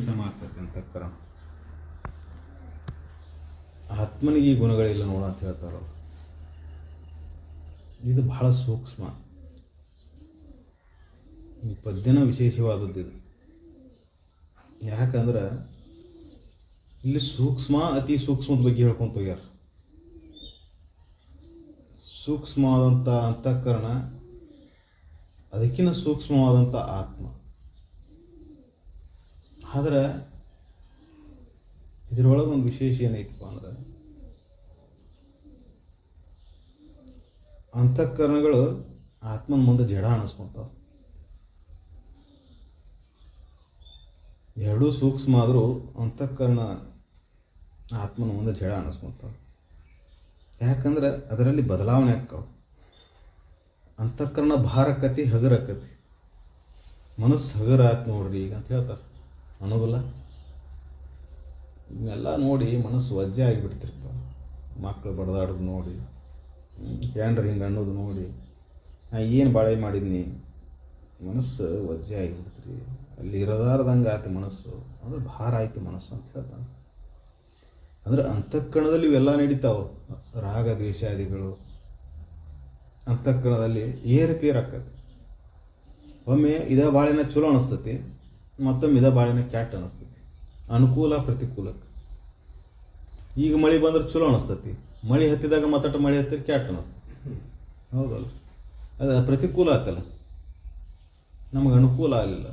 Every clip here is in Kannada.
ವಿಷಮ ಆಗ್ತೈತೆ ಅಂತಕ್ಕರ. ಆತ್ಮನಿಗೆ ಈ ಗುಣಗಳಿಲ್ಲ ನೋಡ ಅಂತ ಹೇಳ್ತಾರ. ಇದು ಬಹಳ ಸೂಕ್ಷ್ಮ. ಈ ಪದ್ಯನ ವಿಶೇಷವಾದದ್ದು ಇದು. ಯಾಕಂದ್ರೆ ಇಲ್ಲಿ ಸೂಕ್ಷ್ಮ ಅತಿ ಸೂಕ್ಷ್ಮದ ಬಗ್ಗೆ ಹೇಳ್ಕೊಂತ ಹೋಗ್ಯಾರ. ಸೂಕ್ಷ್ಮವಾದಂಥ ಅಂತಃಕರಣ, ಅದಕ್ಕಿಂತ ಸೂಕ್ಷ್ಮವಾದಂಥ ಆತ್ಮ. ಆದ್ರೆ ಇದರೊಳಗೆ ಒಂದು ವಿಶೇಷ ಏನೈತಪ್ಪ ಅಂದ್ರೆ, ಅಂತಃಕರಣಗಳು ಆತ್ಮನ ಮುಂದೆ ಜಡ ಅನಿಸ್ಕೊಂತಾವ. ಎರಡೂ ಸೂಕ್ಷ್ಮ ಆದರೂ ಅಂತಃಕರಣ ಆತ್ಮನ ಮುಂದೆ ಜಡ ಅನಿಸ್ಕೊಂತಾವ. ಯಾಕಂದ್ರೆ ಅದರಲ್ಲಿ ಬದಲಾವಣೆ ಆಕ್ಕಾವ. ಅಂತಃಕರಣ ಭಾರಕತಿ ಹಗರಕತಿ. ಮನಸ್ಸು ಹಗರ ಆಯ್ತು ನೋಡ್ರಿ ಈಗ ಅಂತ ಹೇಳ್ತಾರೆ, ಅನ್ನೋದಿಲ್ಲ. ಇವನ್ನೆಲ್ಲ ನೋಡಿ ಮನಸ್ಸು ವಜ್ಜೆ ಆಗಿಬಿಡ್ತಿರ್ಪ. ಮಕ್ಕಳು ಬಡ್ದಾಡೋದು ನೋಡಿ, ಏನ್ರಿ ಹಿಂಗೆ ಅನ್ನೋದು ನೋಡಿ, ನಾ ಏನು ಬಾಳೆ ಮಾಡಿದ್ನಿ, ಮನಸ್ಸು ವಜ್ಜೆ ಆಗಿಬಿಡ್ತೀರಿ. ಅಲ್ಲಿ ಇರದಾರ್ದಂಗೆ ಆಯ್ತು ಮನಸ್ಸು, ಅಂದ್ರೆ ಭಾರ ಆಯ್ತು ಮನಸ್ಸು ಅಂತ ಹೇಳ್ತಾನೆ. ಅಂದ್ರೆ ಅಂತಃಕರಣದಲ್ಲಿ ಇವೆಲ್ಲ ನಡೀತಾವೆ. ರಾಗ ದ್ವೇಷಾದಿಗಳು ಅಂತಃಕರಣದಲ್ಲಿ ಏರುಪೇರು ಆಕತಿ. ಒಮ್ಮೆ ಇದ ಬಾಳೆನ ಚಲೋ ಅನಿಸ್ತತಿ, ಮತ್ತೊಮ್ಮೆ ಇದ ಬಾಳೆನ ಕ್ಯಾಟ್ ಅನಿಸ್ತತಿ. ಅನುಕೂಲ ಪ್ರತಿಕೂಲಕ್ಕೆ. ಈಗ ಮಳೆ ಬಂದ್ರೆ ಚಲೋ ಅನಿಸ್ತತಿ, ಮಳೆ ಹತ್ತಿದಾಗ ಮತ್ತಟ ಮಳೆ ಹತ್ತಿರ ಕ್ಯಾಟ್ ಅನಿಸ್ತತಿ. ಹೌದಲ್ಲ? ಅದು ಪ್ರತಿಕೂಲ ಆತಲ್ಲ, ನಮಗೆ ಅನುಕೂಲ ಆಗಲಿಲ್ಲ.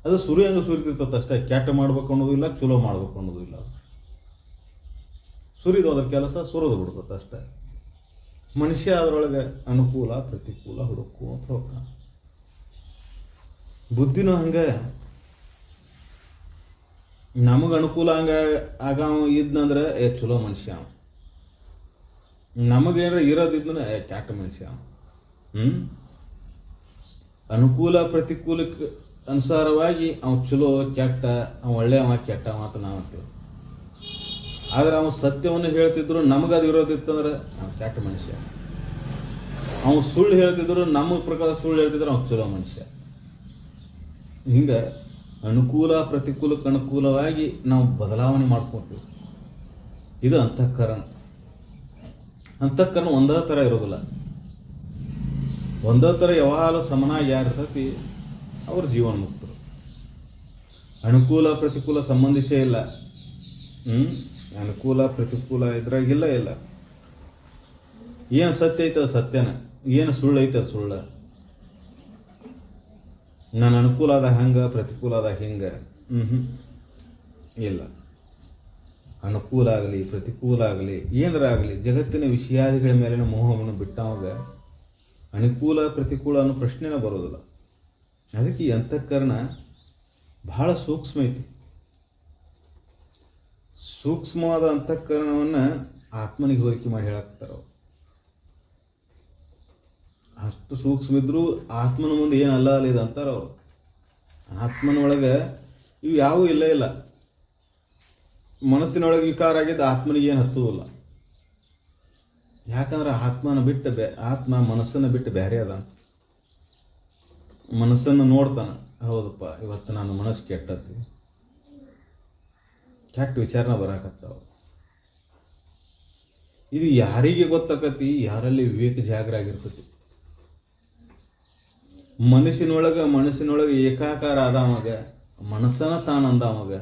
ಅದು ಸುರಿ ಹಂಗೆ ಸುರಿತಿರ್ತದೆ ಅಷ್ಟೇ. ಕ್ಯಾಟ್ ಮಾಡ್ಬೇಕು ಅನ್ನೋದು ಇಲ್ಲ, ಚಲೋ ಮಾಡ್ಬೇಕು ಅನ್ನೋದು ಇಲ್ಲ. ಸುರಿದು ಅದ್ರ ಕೆಲಸ ಸುರಿದು ಬಿಡ್ತದೆ ಅಷ್ಟೇ. ಮನುಷ್ಯ ಅದರೊಳಗೆ ಅನುಕೂಲ ಪ್ರತಿಕೂಲ ಹುಡುಕು ಅಂತ ಹೋಗ್ತಾನೆ. ಬುದ್ಧಿನೂ ಹಂಗೆ. ನಮಗೆ ಅನುಕೂಲ ಹಂಗೆ ಆಗ ಇದ್ನಂದ್ರೆ ಚಲೋ ಮನುಷ್ಯ. ನಮಗೇನಾರ ಇರೋದಿದ್ನ ಕ್ಯಾಟ ಮನುಷ್ಯ. ಅನುಕೂಲ ಪ್ರತಿಕೂಲಕ್ಕೆ ಅನುಸಾರವಾಗಿ ಅವ್ನು ಚಲೋ ಕೆಟ್ಟ, ಅವ್ನು ಒಳ್ಳೆಯವ ಕೆಟ್ಟವ ಅಂತ ನಾವು ಅಂತೀವಿ. ಆದರೆ ಅವನು ಸತ್ಯವನ್ನು ಹೇಳ್ತಿದ್ರು ನಮಗದು ಇರೋದಿತ್ತಂದ್ರೆ ಅವ್ನು ಕೆಟ್ಟ ಮನುಷ್ಯ. ಅವನು ಸುಳ್ಳು ಹೇಳ್ತಿದ್ರು ನಮ್ಮ ಪ್ರಕಾರ ಸುಳ್ಳು ಹೇಳ್ತಿದ್ರು ಅವ್ನು ಚಲೋ ಮನುಷ್ಯ. ಹಿಂಗೆ ಅನುಕೂಲ ಪ್ರತಿಕೂಲಕ್ಕೆ ಅನುಕೂಲವಾಗಿ ನಾವು ಬದಲಾವಣೆ ಮಾಡ್ಕೊತೀವಿ. ಇದು ಅಂತಃಕರಣ. ಅಂತಃಕರಣ ಒಂದೇ ಥರ ಇರೋದಿಲ್ಲ. ಒಂದೇ ಥರ ಯಾವಾಗಲೂ ಸಮನಾಗಿ ಯಾರಿರ್ತೈತಿ ಅವ್ರ ಜೀವನ ಮುಕ್ತರು. ಅನುಕೂಲ ಪ್ರತಿಕೂಲ ಸಂಬಂಧಿಸೇ ಇಲ್ಲ. ಅನುಕೂಲ ಪ್ರತಿಕೂಲ ಇದ್ರಾಗಿಲ್ಲ ಇಲ್ಲ. ಏನು ಸತ್ಯ ಐತೆ ಅದು ಸತ್ಯನ, ಏನು ಸುಳ್ಳು ಐತೆ ಅದು ಸುಳ್ಳ. ನಾನು ಅನುಕೂಲ ಆದ ಹಂಗೆ, ಪ್ರತಿಕೂಲ ಆದ ಹಿಂಗೆ ಇಲ್ಲ. ಅನುಕೂಲ ಆಗಲಿ ಪ್ರತಿಕೂಲ ಆಗಲಿ ಏನಾರ ಆಗಲಿ, ಜಗತ್ತಿನ ವಿಷಯಾದಿಗಳ ಮೇಲಿನ ಮೋಹವನ್ನು ಬಿಟ್ಟವಾಗ ಅನುಕೂಲ ಪ್ರತಿಕೂಲ ಅನ್ನೋ ಪ್ರಶ್ನೆನೇ ಬರೋದಿಲ್ಲ. ಅದಕ್ಕೆ ಈ ಅಂತಃಕರಣ ಬಹಳ ಸೂಕ್ಷ್ಮ ಐತಿ. ಸೂಕ್ಷ್ಮವಾದ ಅಂತಃಕರಣವನ್ನು ಆತ್ಮನಿಗೆ ಹೋಲಿಕೆ ಮಾಡಿ ಹೇಳಾಕ್ತಾರ. ಅಷ್ಟು ಸೂಕ್ಷ್ಮ ಇದ್ರೂ ಆತ್ಮನ ಮುಂದೆ ಏನು ಅಲ್ಲ ಅಲ್ಲಿದೆ ಅಂತಾರ ಅವರು. ಆತ್ಮನೊಳಗೆ ಇವು ಯಾವೂ ಇಲ್ಲ ಇಲ್ಲ. ಮನಸ್ಸಿನೊಳಗೆ ವಿಕಾರ ಆಗಿದ್ದು ಆತ್ಮನಿಗೆ ಏನು ಹತ್ತುವುದಿಲ್ಲ. ಯಾಕಂದ್ರೆ ಆತ್ಮ ಮನಸ್ಸನ್ನು ಬಿಟ್ಟು ಬೇರೆ ಅದ. ಮನಸ್ಸನ್ನು ನೋಡ್ತಾನೆ, ಹೌದಪ್ಪ ಇವತ್ತು ನಾನು ಮನಸ್ಸು ಕೆಟ್ಟತಿ, ಕೆಟ್ಟ ವಿಚಾರನ ಬರಾಕತ್ತಾವ. ಇದು ಯಾರಿಗೆ ಗೊತ್ತಾಕತಿ? ಯಾರಲ್ಲಿ ವಿವೇಕ ಜಾಗರ ಆಗಿರ್ತತಿ. ಮನಸ್ಸಿನೊಳಗೆ ಏಕಾಕಾರ ಆದವಾಗ, ಮನಸ್ಸನ್ನ ತಾನಂದವಾಗ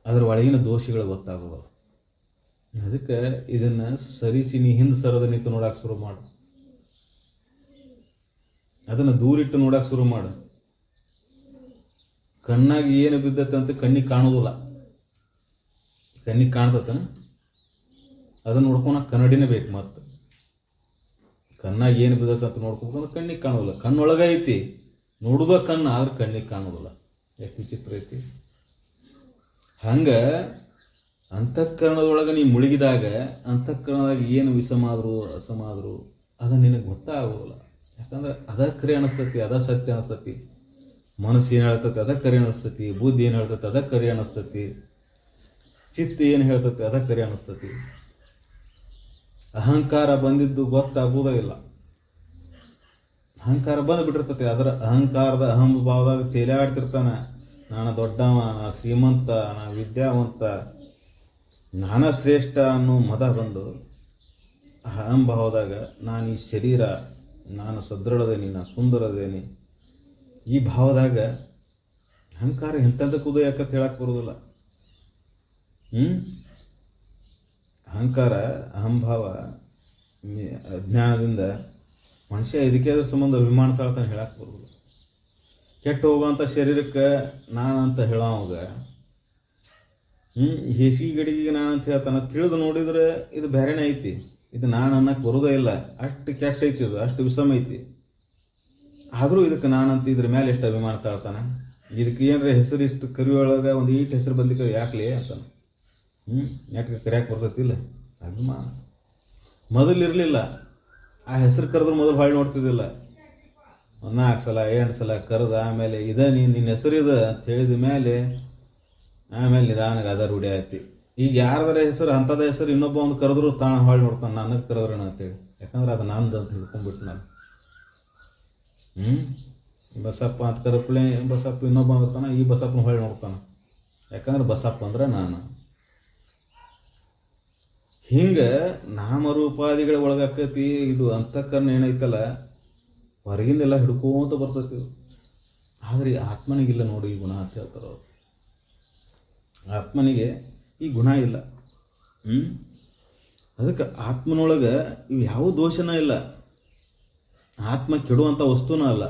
ಅದರ ಒಳಗಿನ ದೋಷಗಳು ಗೊತ್ತಾಗೋದು. ಅದಕ್ಕೆ ಇದನ್ನು ಸರಿಸಿ ನೀ ಹಿಂದೆ ಸರದ ನಿಂತು ನೋಡಕ್ಕೆ ಶುರು ಮಾಡು. ಅದನ್ನು ದೂರಿಟ್ಟು ನೋಡಕ್ಕೆ ಶುರು ಮಾಡು. ಕಣ್ಣಾಗಿ ಏನು ಬಿದ್ದತ್ತೆ ಅಂತ ಕಣ್ಣಿಗೆ ಕಾಣೋದಿಲ್ಲ. ಕಣ್ಣಿಗೆ ಕಾಣ್ತತ, ಅದನ್ನು ನೋಡ್ಕೊಳಕ್ಕೆ ಕನ್ನಡಿನೇ ಬೇಕು. ಮತ್ತು ಕಣ್ಣಾಗಿ ಏನು ಬಿದ್ದತ್ತೆ ಅಂತ ನೋಡ್ಕೋಬೇಕಂದ್ರೆ ಕಣ್ಣಿಗೆ ಕಾಣೋದಿಲ್ಲ. ಕಣ್ಣೊಳಗೆ ಐತಿ, ನೋಡುದ ಕಣ್ಣು, ಆದ್ರೆ ಕಣ್ಣಿಗೆ ಕಾಣೋದಿಲ್ಲ. ಎಷ್ಟು ವಿಚಿತ್ರ ಐತಿ. ಹಂಗೆ ಅಂತಃಕರಣದೊಳಗೆ ನೀ ಮುಳುಗಿದಾಗ ಅಂತಃಕರಣದಾಗ ಏನು ವಿಷಮಾದ್ರು ಅಸಮಾದ್ರು ಅದು ನಿನಗೆ ಗೊತ್ತಾಗೋದಿಲ್ಲ. ಯಾಕಂದ್ರೆ ಅದ ಕರೆ ಅನಿಸ್ತತಿ, ಅದ ಸತ್ಯ ಅನಿಸ್ತತಿ. ಮನಸ್ಸು ಏನು ಹೇಳ್ತತಿ ಅದ ಕರೆ ಅನಿಸ್ತತಿ. ಬುದ್ಧಿ ಏನು ಹೇಳ್ತತಿ ಅದ ಕರೆ ಅನಿಸ್ತತಿ. ಚಿತ್ತ ಏನು ಹೇಳ್ತತಿ ಅದ ಕರೆ ಅನಿಸ್ತತಿ. ಅಹಂಕಾರ ಬಂದಿದ್ದು ಗೊತ್ತಾಗೋದೇ ಇಲ್ಲ. ಅಹಂಕಾರ ಬಂದು ಬಿಟ್ಟಿರ್ತತಿ. ಅದರ ಅಹಂಕಾರದ ಅಹಂಭಾವದಾಗ ತೇಲಾಡ್ತಿರ್ತಾನೆ. ನಾನು ದೊಡ್ಡವ, ನಾ ಶ್ರೀಮಂತ, ನಾ ವಿದ್ಯಾವಂತ, ನಾನ ಶ್ರೇಷ್ಠ ಅನ್ನೋ ಮದ ಬಂದು ಅಹಂಭಾವದಾಗ ನಾನು ಈ ಶರೀರ, ನಾನು ಸದೃಢದೇನಿ, ನಾನು ಸುಂದರದೇನಿ, ಈ ಭಾವದಾಗ ಅಹಂಕಾರ ಎಂಥದ್ದಕ್ಕೆ ಉದಯಕ್ಕಂತ ಹೇಳಕ್ಕೆ ಬರೋದಿಲ್ಲ. ಅಹಂಕಾರ ಅಹಂಭಾವ ಅಜ್ಞಾನದಿಂದ ಮನುಷ್ಯ ಇದಕ್ಕೆ ಅದ್ರ ಸಂಬಂಧ ಅಭಿಮಾನ ತಾಳ್ತಾನೆ ಹೇಳಕ್ಕೆ ಬರೋದಿಲ್ಲ. ಕೆಟ್ಟು ಹೋಗೋವಂಥ ಶರೀರಕ್ಕೆ ನಾನಂತ ಹೇಳೋವಾಗ ಹೇಸಿಗೆ ಗಡಿಗೆ ನಾನಂತ ಹೇಳ್ತಾನೆ. ತಿಳಿದು ನೋಡಿದ್ರೆ ಇದು ಬೇರೆನೇ ಐತಿ, ಇದು ನಾನು ಅನ್ನಕ್ಕೆ ಬರೋದೇ ಇಲ್ಲ, ಅಷ್ಟು ಕೆಟ್ಟ ಐತಿ, ಇದು ಅಷ್ಟು ವಿಷಮ ಐತಿ. ಆದರೂ ಇದಕ್ಕೆ ನಾನಂತ ಇದ್ರ ಮೇಲೆ ಎಷ್ಟು ಅಭಿಮಾನ ತಾಳ್ತಾನೆ. ಇದಕ್ಕೆ ಏನರ ಹೆಸರು ಇಷ್ಟು ಕರಿಯೊಳಗೆ ಒಂದು ಈಟ್ ಹೆಸರು ಬಂದಿಕ್ಕೆ ಯಾಕಲೇ ಅಂತಾನೆ. ಯಾಕೆ ಕರಿಯಾಕೆ ಬರ್ತೈತಿಲ್ಲ, ಅಭಿಮಾನ. ಮೊದಲಿರಲಿಲ್ಲ, ಆ ಹೆಸರು ಕರೆದ್ರೆ ಮೊದಲು ಹೊಳ್ಳಿ ನೋಡ್ತಿದ್ದಿಲ್ಲ. 4 ಸಲ 8 ಸಲ ಕರೆದು ಆಮೇಲೆ ನಿನ್ನ ಹೆಸರಿದೆ ಅಂತ ಹೇಳಿದ ಮೇಲೆ ಆಮೇಲೆ ನಿಧಾನಕ್ಕೆ ಅದ ರೂಢಿ ಆಯ್ತು. ಈಗ ಯಾರದರ ಹೆಸರು ಅಂಥದ ಹೆಸರು ಇನ್ನೊಬ್ಬ ಒಂದು ಕರೆದ್ರು ತಾಣ ಹೊಳ್ಳಿ ನೋಡ್ತಾನೆ, ನನಗೆ ಕರೆದ್ರಣ ಅಂತೇಳಿ. ಯಾಕಂದ್ರೆ ಅದು ನಂದು ಅಂತ ಹಿಡ್ಕೊಂಡ್ಬಿಟ್ಟು ನಾನು ಬಸಪ್ಪ ಅಂತ ಕರೆದ್ಕೊಳ್ಳಿ, ಬಸಪ್ಪ ಇನ್ನೊಬ್ಬ ಬರ್ತಾನೆ, ಈ ಬಸಪ್ಪನ ಹೊಳ್ಳಿ ನೋಡ್ತಾನೆ. ಯಾಕಂದ್ರೆ ಬಸಪ್ಪ ಅಂದ್ರೆ ನಾನು. ಹಿಂಗೆ ನಾಮರೂಪಾದಿಗಳ ಒಳಗಾಕತಿ. ಇದು ಅಂತಃಕರಣ ಏನೈತಲ್ಲ ಹೊರಗಿಂದೆಲ್ಲ ಹಿಡ್ಕೋತ ಬರ್ತೈತಿ. ಆದರೆ ಆತ್ಮನಿಗಿಲ್ಲ ನೋಡಿ ಈ ಗುಣ ಅಂತ ಹೇಳ್ತಾರೆ ಅವರು. ಆತ್ಮನಿಗೆ ಈ ಗುಣ ಇಲ್ಲ. ಅದಕ್ಕೆ ಆತ್ಮನೊಳಗೆ ಇವು ಯಾವ ದೋಷನ ಇಲ್ಲ. ಆತ್ಮ ಕೆಡುವಂಥ ವಸ್ತುನ ಅಲ್ಲ.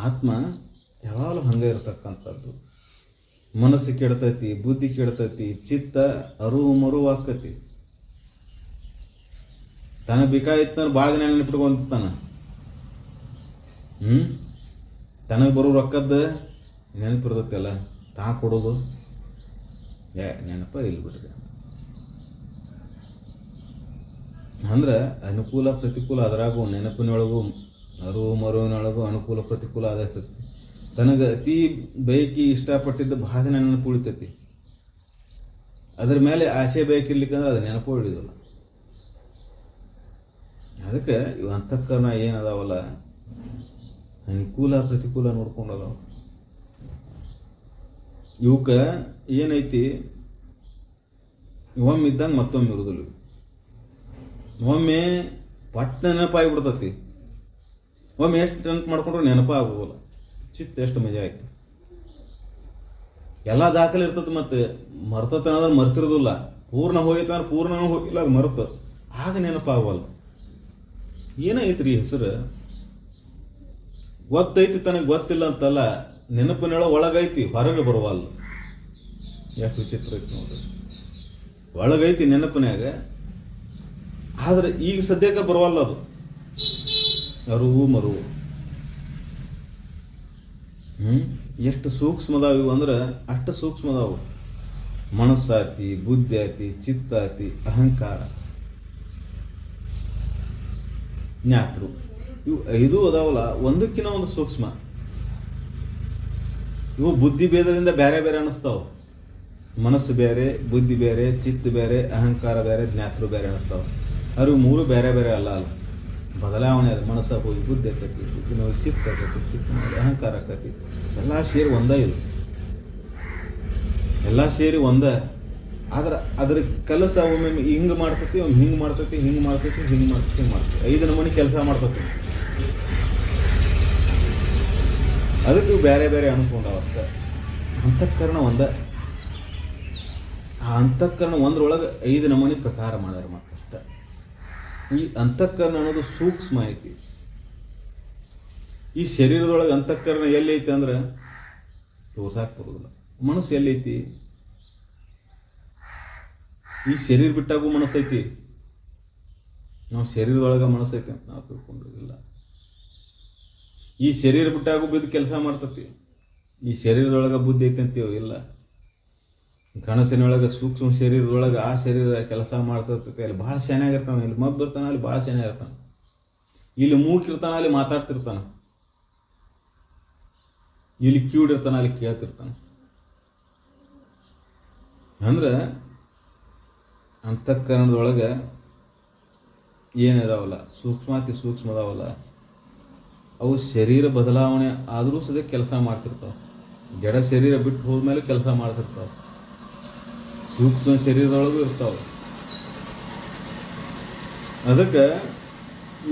ಆತ್ಮ ಯಾವಾಗಲೂ ಹಂಗೆ ಇರ್ತಕ್ಕಂಥದ್ದು. ಮನಸ್ಸು ಕೆಡ್ತೈತಿ, ಬುದ್ಧಿ ಕೆಡ್ತೈತಿ, ಚಿತ್ತ ಅರುವು ಮರುವಾಕತಿ. ತನಗೆ ಬೇಕಾಯ್ತಾನೆ ಭಾಳ ದಿನ ನೆನಪಿಟ್ಕೊಂತಾನೆ. ತನಗೆ ಬರೋ ರೊಕ್ಕದ್ದು ನೆನಪಿರ್ತೈತಲ್ಲ, ತಾ ಕೊಡೋದು ನೆನಪ ಇಲ್ಲಿ ಬಿಟ್ಟಿದೆ. ಅಂದ್ರೆ ಅನುಕೂಲ ಪ್ರತಿಕೂಲ ಅದರಾಗೂ ನೆನಪಿನೊಳಗೂ ಅರಿವು ಮರುವಿನೊಳಗೂ ಅನುಕೂಲ ಪ್ರತಿಕೂಲ ಆದಸ್ತೈತಿ. ತನಗೆ ಅತಿ ಬಯಕೆ ಇಷ್ಟಪಟ್ಟಿದ್ದು ಭಾಳ ದಿನ ನೆನಪು ಉಳಿತೈತಿ. ಅದ್ರ ಮೇಲೆ ಆಸೆ ಬಯಕಿರ್ಲಿಕ್ಕಂದ್ರೆ ಅದು ನೆನಪು ಉಳಿಯೋದಿಲ್ಲ. ಅದಕ್ಕೆ ಇವು ಅಂತಃಕರಣ ಏನದಾವಲ್ಲ ಅನುಕೂಲ ಪ್ರತಿಕೂಲ ನೋಡ್ಕೊಂಡು ಅದಾವ. ಇವಕ್ಕೆ ಏನೈತಿ, ಒಮ್ಮೆ ಇದ್ದಂಗೆ ಮತ್ತೊಮ್ಮೆ ಇರೋದಿಲ್ಲ. ಒಮ್ಮೆ ಪಟ್ಟ ನೆನಪಾಗಿಬಿಡ್ತತಿ, ಒಮ್ಮೆ ಎಷ್ಟು ನೆನಪು ಮಾಡ್ಕೊಂಡ್ರೆ ನೆನಪ ಆಗೋಲ್ಲ. ಚಿತ್ತ ಎಷ್ಟು ಮಜಾ ಆಯ್ತು. ಎಲ್ಲ ದಾಖಲೆ ಇರ್ತದೆ. ಮತ್ತೆ ಮರ್ತತೆ ಅನ್ನೋದ್ರೆ ಮರ್ತಿರೋದಿಲ್ಲ. ಪೂರ್ಣ ಹೋಗೈತೆ ಅಂದ್ರೆ ಪೂರ್ಣನೂ ಹೋಗಿಲ್ಲ, ಅದು ಮರೆತು ಆಗ ನೆನಪಾಗವಲ್ಲ. ಏನೈತ್ರಿ ಹೆಸರು ಗೊತ್ತೈತಿ, ತನಗೆ ಗೊತ್ತಿಲ್ಲ ಅಂತಲ್ಲ, ನೆನಪಿನೊಳ ಒಳಗೈತಿ, ಹೊರಗೆ ಬರುವಲ್ಲ. ಎಷ್ಟು ವಿಚಿತ್ರ ಐತಿ ನೋಡ್ರಿ. ಒಳಗೈತಿ ನೆನಪಿನಾಗ, ಆದ್ರೆ ಈಗ ಸದ್ಯಕ್ಕೆ ಬರುವಲ್ಲ ಅದು. ಅರುವು ಮರುವು ಎಷ್ಟು ಸೂಕ್ಷ್ಮದಾವ ಇವು ಅಂದ್ರೆ ಅಷ್ಟು ಸೂಕ್ಷ್ಮದಾವು. ಮನಸ್ಸಾತಿ, ಬುದ್ಧಿ ಆತಿ, ಚಿತ್ತ ಆತಿ, ಅಹಂಕಾರ, ಜ್ಞಾತೃ, ಇವು 5 ಅದಾವಲ್ಲ, ಒಂದಕ್ಕಿಂತ ಒಂದು ಸೂಕ್ಷ್ಮ. ಇವು ಬುದ್ಧಿ ಭೇದದಿಂದ ಬೇರೆ ಬೇರೆ ಅನ್ನಿಸ್ತಾವ. ಮನಸ್ಸು ಬೇರೆ, ಬುದ್ಧಿ ಬೇರೆ, ಚಿತ್ತ ಬೇರೆ, ಅಹಂಕಾರ ಬೇರೆ, ಜ್ಞಾತೃ ಬೇರೆ ಅನ್ನಿಸ್ತಾವ. ಅವು 3 ಬೇರೆ ಬೇರೆ ಅಲ್ಲ. ಬದಲಾವಣೆ ಅದು. ಮನಸ್ಸ ಹೋಗಿ ಬುದ್ಧಿ ಆಕತಿ, ಬುದ್ಧಿ ನೋಡಿ ಚಿತ್ತ ಆಕತಿ, ಚಿತ್ತ ನೋಡಿ ಅಹಂಕಾರ ಆಕತಿ. ಎಲ್ಲ ಸೇರಿ ಒಂದೇ ಇಲ್ಲ, ಎಲ್ಲ ಸೇರಿ ಒಂದೇ. ಆದ್ರೆ ಅದ್ರ ಕೆಲಸ ಒಮ್ಮೆ ಹಿಂಗೆ ಮಾಡ್ತೈತಿ, ಒಮ್ಮೆ ಹಿಂಗೆ ಮಾಡ್ತೈತಿ, ಹಿಂಗೆ ಮಾಡ್ತೈತಿ, ಹಿಂಗೆ ಮಾಡ್ತೈತಿ, ಹಿಂಗೆ ಮಾಡ್ತೈತಿ. 5 ನಮೂನಿ ಕೆಲಸ ಮಾಡ್ತೈತಿ. ಅದಕ್ಕೆ ಬೇರೆ ಬೇರೆ ಅನ್ಕೊಂಡಾವ ಅಷ್ಟೆ. ಅಂತಃಕರಣ ಒಂದೇ. ಆ ಅಂತಃಕರಣ ಒಂದ್ರೊಳಗೆ 5 ನಮೂನಿ ಪ್ರಕಾರ ಮಾಡ್ಯಾರ ಮತ್ತಷ್ಟೆ. ಈ ಅಂತಃಕರಣ ಅನ್ನೋದು ಸೂಕ್ಷ್ಮ ಐತಿ. ಈ ಶರೀರದೊಳಗೆ ಅಂತಃಕರಣ ಎಲ್ಲೈತಿ ಅಂದ್ರೆ ತೋರ್ಸಾಕ್ ಬರೋದಿಲ್ಲ. ಮನಸ್ಸು ಎಲ್ಲೈತಿ? ಈ ಶರೀರ ಬಿಟ್ಟಾಗೂ ಮನಸ್ಸೈತಿ. ನಾವು ಶರೀರದೊಳಗೆ ಮನಸ್ಸೈತಿ ಅಂತ ನಾವು ತಿಳ್ಕೊಂಡಿಲ್ಲ. ಈ ಶರೀರ ಬಿಟ್ಟಾಗೂ ಬಿದ್ದು ಕೆಲಸ ಮಾಡ್ತತಿ. ಈ ಶರೀರದೊಳಗೆ ಬುದ್ಧಿ ಐತಿ ಅಂತೀವಿ, ಇಲ್ಲ. ಕನಸಿನೊಳಗೆ ಸೂಕ್ಷ್ಮ ಶರೀರದೊಳಗೆ ಆ ಶರೀರ ಕೆಲಸ ಮಾಡ್ತಿರ್ತೈತಿ. ಅಲ್ಲಿ ಭಾಳ ಶಾನ್ಯಾಗಿರ್ತಾನೆ. ಇಲ್ಲಿ ಮಬ್ಬ ಇರ್ತಾನೆ, ಅಲ್ಲಿ ಭಾಳ ಶಾನ್ಯಾಗಿರ್ತಾನೆ. ಇಲ್ಲಿ ಮೂಕಿರ್ತಾನೆ, ಅಲ್ಲಿ ಮಾತಾಡ್ತಿರ್ತಾನೆ. ಇಲ್ಲಿ ಕಿವಿಡಿರ್ತಾನೆ, ಅಲ್ಲಿ ಕೇಳ್ತಿರ್ತಾನೆ. ಅಂದ್ರೆ ಅಂತಃಕರಣದೊಳಗೆ ಏನಿದಾವಲ್ಲ ಸೂಕ್ಷ್ಮಾತಿ ಸೂಕ್ಷ್ಮ ಅದಾವಲ್ಲ ಅವು ಶರೀರ ಬದಲಾವಣೆ ಆದರೂ ಸದ್ಯ ಕೆಲಸ ಮಾಡ್ತಿರ್ತಾವೆ. ಜಡ ಶರೀರ ಬಿಟ್ಟು ಹೋದ್ಮೇಲೆ ಕೆಲಸ ಮಾಡ್ತಿರ್ತಾವೆ. ಸೂಕ್ಷ್ಮ ಶರೀರದೊಳಗೂ ಇರ್ತಾವೆ. ಅದಕ್ಕೆ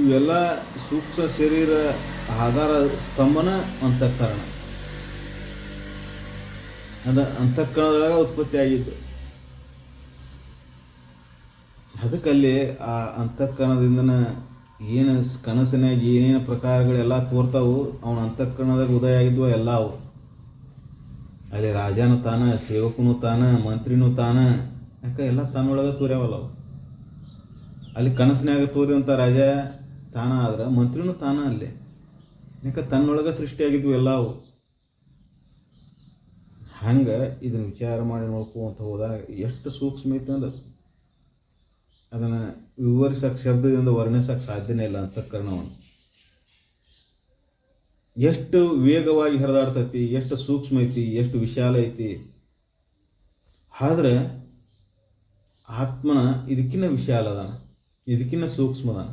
ಇವೆಲ್ಲ ಸೂಕ್ಷ್ಮ ಶರೀರ ಆಧಾರ ಸ್ತಂಭನ ಅಂತಃಕರಣ. ಅಂತಃಕರಣದೊಳಗೆ ಉತ್ಪತ್ತಿ ಆಗಿದ್ದು. ಅದಕ್ಕಲ್ಲಿ ಆ ಅಂತಃಕರಣದಿಂದನ ಏನು ಕನಸಿನಾಗ ಏನೇನು ಪ್ರಕಾರಗಳೆಲ್ಲ ತೋರ್ತಾವು ಅವನ ಅಂತಃಕರಣದಾಗ ಉದಯ ಆಗಿದ್ವು ಎಲ್ಲ ಅವು. ಅಲ್ಲಿ ರಾಜನೂ ತಾನ, ಸೇವಕನೂ ತಾನ, ಮಂತ್ರಿನೂ ತಾನ, ಯಾಕೆ ಎಲ್ಲ ತನ್ನೊಳಗೆ ತೋರ್ಯಾವಲ್ಲ ಅವು. ಅಲ್ಲಿ ಕನಸಿನಾಗ ತೋರಿದಂಥ ರಾಜ ತಾನ ಆದ್ರೆ ಮಂತ್ರಿನೂ ತಾನ ಅಲ್ಲಿ, ಯಾಕೆ ತನ್ನೊಳಗೆ ಸೃಷ್ಟಿಯಾಗಿದ್ವು ಎಲ್ಲ ಅವು. ಹಂಗೆ ಇದನ್ನು ವಿಚಾರ ಮಾಡಿ ನೋಡ್ಕೊಂತ ಹೋದಾಗ ಎಷ್ಟು ಸೂಕ್ಷ್ಮ ಐತೆ ಅಂದ್ರೆ ಅದನ್ನು ವಿವರಿಸೋಕೆ ಶಬ್ದದಿಂದ ವರ್ಣಿಸೋಕೆ ಸಾಧ್ಯನೇ ಇಲ್ಲ. ಅಂತಃಕರಣವನ್ನು ಎಷ್ಟು ವೇಗವಾಗಿ ಹರಿದಾಡ್ತೈತಿ, ಎಷ್ಟು ಸೂಕ್ಷ್ಮ ಐತಿ, ಎಷ್ಟು ವಿಶಾಲ ಐತಿ. ಆದ್ರೆ ಆತ್ಮನ ಇದಕ್ಕಿನ್ನ ವಿಶಾಲ ಅದಾನ, ಇದಕ್ಕಿನ್ನ ಸೂಕ್ಷ್ಮ ಅದಾನ.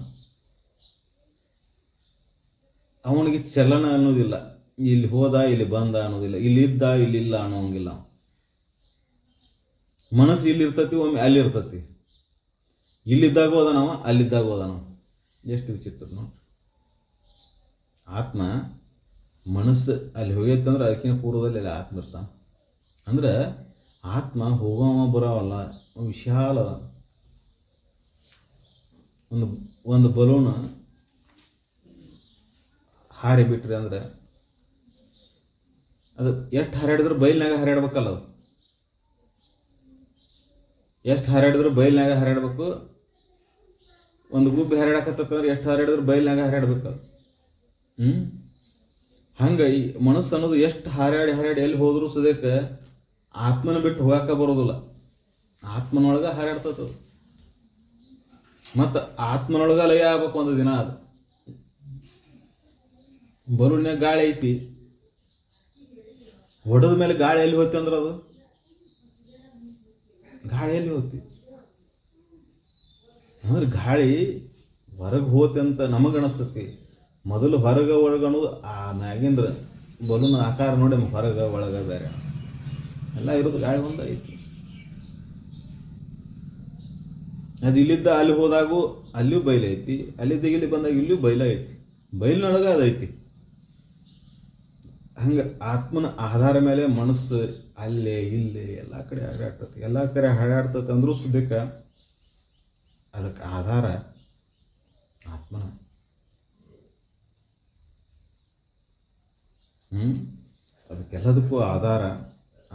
ಅವನಿಗೆ ಚಲನ ಅನ್ನೋದಿಲ್ಲ, ಇಲ್ಲಿ ಹೋದ ಇಲ್ಲಿ ಬಂದ ಅನ್ನೋದಿಲ್ಲ, ಇಲ್ಲಿದ್ದ ಇಲ್ಲಿಲ್ಲ ಅನ್ನೋಂಗಿಲ್ಲ. ಮನಸ್ಸು ಇಲ್ಲಿರ್ತತಿ, ಒಮ್ಮೆ ಅಲ್ಲಿರ್ತತಿ. ಇಲ್ಲಿದ್ದಾಗ ಹೋದನವ, ಅಲ್ಲಿದ್ದಾಗ ಹೋದನವ. ಎಷ್ಟು ವಿಚಿತ್ರ ನೋಡ್ರಿ. ಆತ್ಮ ಮನಸ್ಸು ಅಲ್ಲಿ ಹೋಗೈತಂದ್ರೆ ಅದಕ್ಕಿಂತ ಪೂರ್ವದಲ್ಲಿ ಅಲ್ಲಿ ಆತ್ಮ ಇರ್ತಾನೆ. ಅಂದ್ರೆ ಆತ್ಮ ಹೋಗೋವ ಬರೋವಲ್ಲ, ವಿಶಾಲ ಅದ. ಒಂದು ಬಲೂನ್ ಹಾರಿ ಬಿಟ್ರಿ ಅಂದ್ರೆ ಅದು ಎಷ್ಟು ಹಾರಾಡಿದ್ರು ಬೈಲ್ನಾಗ ಹಾರಾಡ್ಬೇಕಲ್ಲ. ಅದು ಎಷ್ಟು ಹಾರಾಡಿದ್ರು ಬೈಲ್ನಾಗ ಹಾರಾಡ್ಬೇಕು. ಒಂದು ಗುಬ್ಬಿ ಹಾರಾಡಕತ್ತಂದ್ರೆ ಎಷ್ಟು ಹಾರಾಡಿದ್ರು ಬೈಲ್ನಾಗ ಹಾರಾಡ್ಬೇಕು ಅದು. ಹಂಗೆ ಈ ಮನಸ್ಸು ಅನ್ನೋದು ಎಷ್ಟು ಹಾರಾಡಿ ಎಲ್ಲಿ ಹೋದ್ರೂ ಸದ್ಯಕ್ಕೆ ಆತ್ಮನ ಬಿಟ್ಟು ಹೋಗಾಕ ಬರೋದಿಲ್ಲ. ಆತ್ಮನೊಳಗೆ ಹಾರಾಡ್ತದ. ಮತ್ತು ಆತ್ಮನೊಳಗ ಲಯ ಆಗ್ಬೇಕು ಒಂದು ದಿನ. ಅದು ಬಲೂನ್ಯಾಗ ಗಾಳಿ ಐತಿ, ಹೊಡೆದ ಮೇಲೆ ಗಾಳಿ ಎಲ್ಲಿ ಹೋಯ್ತು ಅಂದ್ರೆ ಅದು ಗಾಳಿ ಎಲ್ಲಿ ಹೋಗ್ತಿ ಅಂದ್ರೆ ಗಾಳಿ ಹೊರಗೆ ಹೋತೆ ಅಂತ ನಮಗೆ ಅನಿಸ್ತತಿ. ಮೊದಲು ಹೊರಗೆ ಒಳಗೆ ಅನ್ನೋದು ಆ ಮ್ಯಾಗಿಂದ್ರ ಬಲೂನ್ ಆಕಾರ ನೋಡಿ ಹೊರಗೆ ಒಳಗೆ ಬೇರೆ ಅನಿಸ್ತದೆ. ಎಲ್ಲ ಇರೋದು ಗಾಳಿ ಒಂದೈತಿ. ಅದು ಇಲ್ಲಿದ್ದ ಅಲ್ಲಿ ಹೋದಾಗೂ ಅಲ್ಲಿಯೂ ಬಯಲೈತಿ, ಅಲ್ಲಿದ್ದ ಇಲ್ಲಿ ಬಂದಾಗ ಇಲ್ಲಿಯೂ ಬಯಲ ಐತಿ, ಬಯಲಿನೊಳಗೆ ಅದೈತಿ. ಹಂಗೆ ಆತ್ಮನ ಆಧಾರ ಮೇಲೆ ಮನಸ್ಸು ಅಲ್ಲೇ ಇಲ್ಲೇ ಎಲ್ಲ ಕಡೆ ಹಾಡಾಡ್ತತಿ. ಎಲ್ಲ ಕಡೆ ಹಾಡಾಡ್ತತಿ ಅಂದ್ರೂ ಸುದ್ದಕ್ಕೆ ಅದಕ್ಕೆ ಆಧಾರ ಆತ್ಮನ. ಅದಕ್ಕೆಲ್ಲದಕ್ಕೂ ಆಧಾರ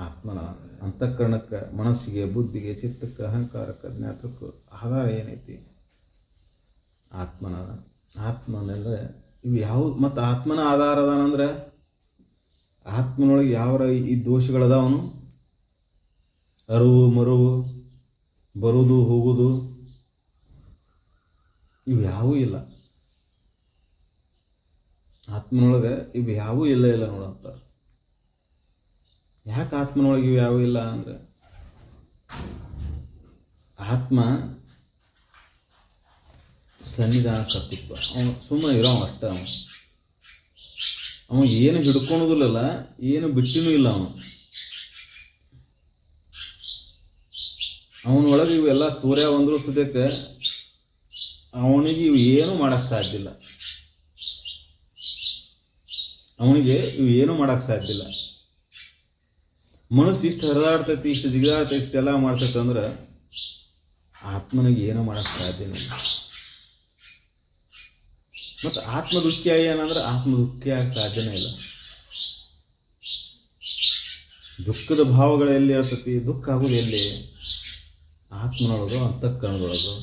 ಆತ್ಮನ. ಅಂತಃಕರಣಕ್ಕೆ, ಮನಸ್ಸಿಗೆ, ಬುದ್ಧಿಗೆ, ಚಿತ್ತಕ್ಕೆ, ಅಹಂಕಾರಕ್ಕೆ, ಜ್ಞಾತಕ್ಕೂ ಆಧಾರ ಏನೈತಿ ಆತ್ಮನ. ಆತ್ಮನೆಲ್ಲ ಇವು ಯಾವ ಮತ್ತು ಆತ್ಮನ ಆಧಾರ ಅದಾನಂದ್ರೆ ಆತ್ಮನೊಳಗೆ ಯಾವ ಈ ದೋಷಗಳದಾವನು ಅರಿವು ಮರುವು ಬರುವುದು ಹೋಗುವುದು ಇವು ಯಾವೂ ಇಲ್ಲ. ಆತ್ಮನೊಳಗೆ ಇವು ಯಾವೂ ಇಲ್ಲ ನೋಡಂತ. ಯಾಕೆ ಆತ್ಮನೊಳಗೆ ಇವು ಯಾವೂ ಇಲ್ಲ ಅಂದ್ರೆ ಆತ್ಮ ಸನ್ನಿಧಾನ ಕರ್ತಿತ್ವ. ಅವನು ಸುಮ್ಮನೆ ಇರೋ ಅಷ್ಟ. ಅವ ಏನು ಹಿಡ್ಕೊಳೋದಿಲ್ಲಲ್ಲ, ಏನು ಬಿಟ್ಟಿನೂ ಇಲ್ಲ. ಅವನೊಳಗೆ ಇವೆಲ್ಲ ತೋರ್ಯಾವ ಅಂದ್ರೂ ಸದ್ಯಕ್ಕೆ ಅವನಿಗೆ ಇವು ಏನು ಮಾಡಕ್ಕೆ ಸಾಧ್ಯ ಇಲ್ಲ. ಅವನಿಗೆ ಇವು ಏನು ಮಾಡಕ್ಕೆ ಸಾಧ್ಯ ಇಲ್ಲ. ಮನಸ್ಸು ಇಷ್ಟು ಹರಿದಾಡ್ತೈತಿ, ಇಷ್ಟು ಜಿಗಿದಾಡ್ತೈತಿ, ಇಷ್ಟೆಲ್ಲ ಮಾಡ್ತೈತೆ ಅಂದ್ರೆ ಆತ್ಮನಿಗೆ ಏನು ಮಾಡಕ್ಕೆ ಸಾಧ್ಯನೇ ಇಲ್ಲ. ಮತ್ತು ಆತ್ಮ ದುಃಖಿಯಾಗಿ ಏನಂದ್ರೆ ಆತ್ಮ ದುಃಖಿಯಾಗಿ ಸಾಧ್ಯನೇ ಇಲ್ಲ. ದುಃಖದ ಭಾವಗಳು ಎಲ್ಲಿ ಇರ್ತೈತಿ? ದುಃಖ ಆಗೋದು ಎಲ್ಲಿ? ಆತ್ಮನೊಳಗು ಅಂತಃಕರಣದೊಳಗು.